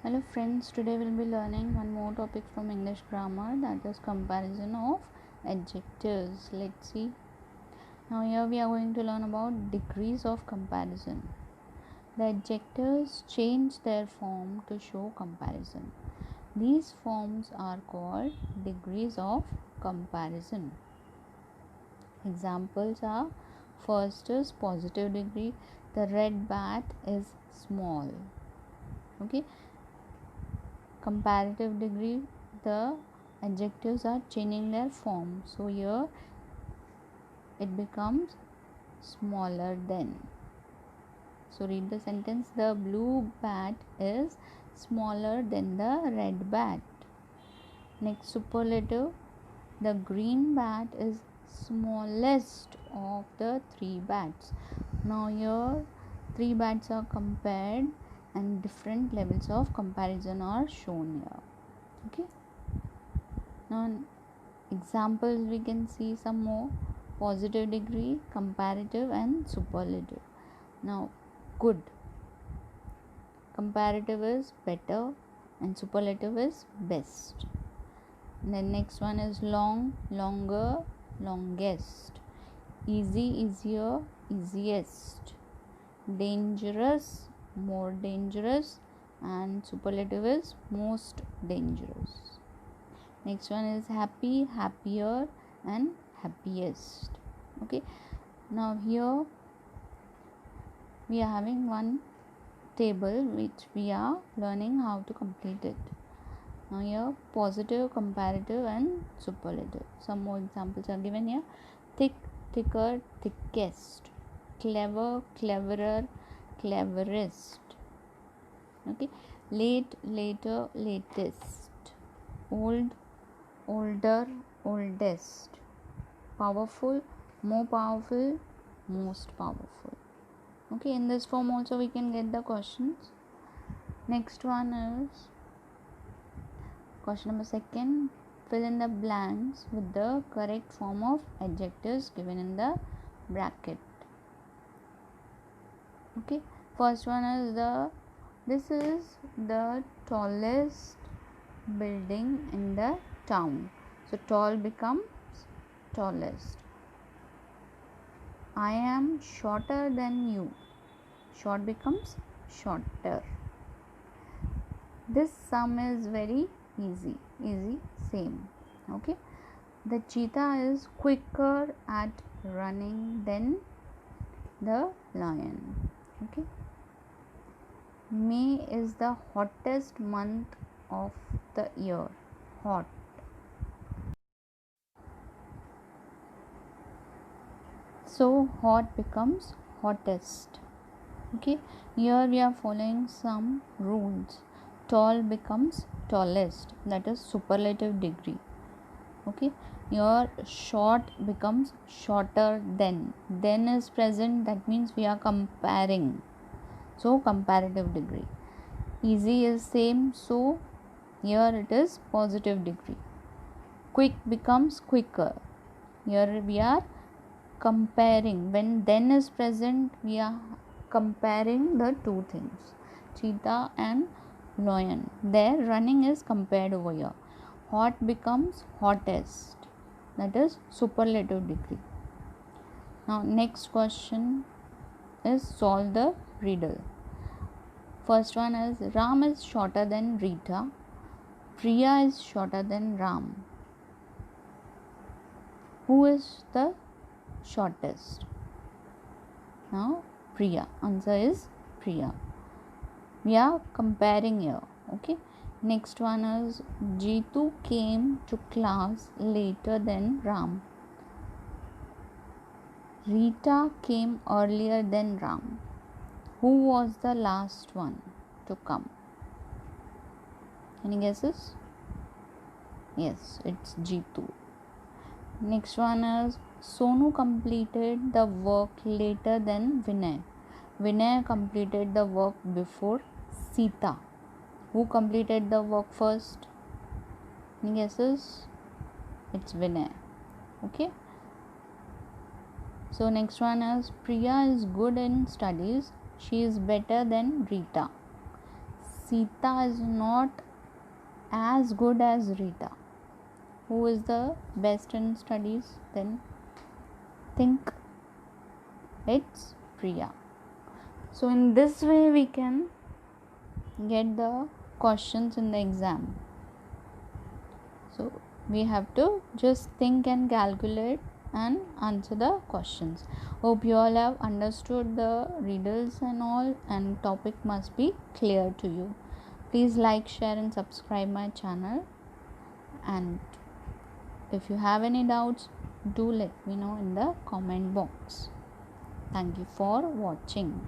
Hello friends, today we'll be learning one more topic from English grammar, that is comparison of adjectives. Let's see. Now here we are going to learn about degrees of comparison. The adjectives change their form to show comparison. These forms are called degrees of comparison. Examples are: first is positive degree, the red bat is small. Okay. Comparative degree, the adjectives are changing their form, so here it becomes smaller than. So read the sentence: the blue bat is smaller than the red bat. Next, superlative, the green bat is smallest of the three bats. Now here three bats are compared and different levels of comparison are shown here. Okay. Now examples we can see some more: positive degree, comparative and superlative. Now good, comparative is better and superlative is best. And then next one is long, longer, longest, easy, easier, easiest, dangerous, more dangerous, and superlative is most dangerous. Next one is happy, happier, and happiest. Okay. Now here we are having one table which we are learning how to complete it. Now here positive, comparative, and superlative. Some more examples are given here: thick, thicker, thickest, clever, cleverer, cleverest. Okay. Late, later, latest, old, older, oldest, powerful, more powerful, most powerful. Okay, in this form also we can get the questions. Next one is question number 2. Fill in the blanks with the correct form of adjectives given in the bracket. Okay, first one is this is the tallest building in the town. So tall becomes tallest. I am shorter than you. Short becomes shorter. This sum is very easy. Easy, same. Okay. The cheetah is quicker at running than the lion. Okay. May is the hottest month of the year. Hot. So hot becomes hottest. Okay, here we are following some rules. Tall becomes tallest, that is superlative degree. Okay, here short becomes shorter than. Then is present, that means we are comparing, so comparative degree. Easy is same, so here it is positive degree. Quick becomes quicker, here we are comparing. When then is present, we are comparing the two things, cheetah and lion. Their running is compared over here. Hot becomes hottest, that is superlative degree. Now next question is solve the riddle. First one is Ram is shorter than Rita. Priya is shorter than Ram. Who is the shortest? Now Priya. Answer is Priya. We are comparing here. Okay. Next one is Jitu came to class later than Ram. Rita came earlier than Ram. Who was the last one to come? Any guesses? Yes, it's Jitu. Next one is Sonu completed the work later than Vinay. Vinay completed the work before Sita. Who completed the work first? Any guesses? It's Vinay. Okay. So next one is Priya is good in studies. She is better than Rita. Sita is not as good as Rita. Who is the best in studies? Then think it's Priya. So in this way we can get the questions in the exam. So we have to just think and calculate and answer the questions. Hope you all have understood the riddles and all, and topic must be clear to you. Please like, share and subscribe my channel, and if you have any doubts, do let me know in the comment box. Thank you for watching.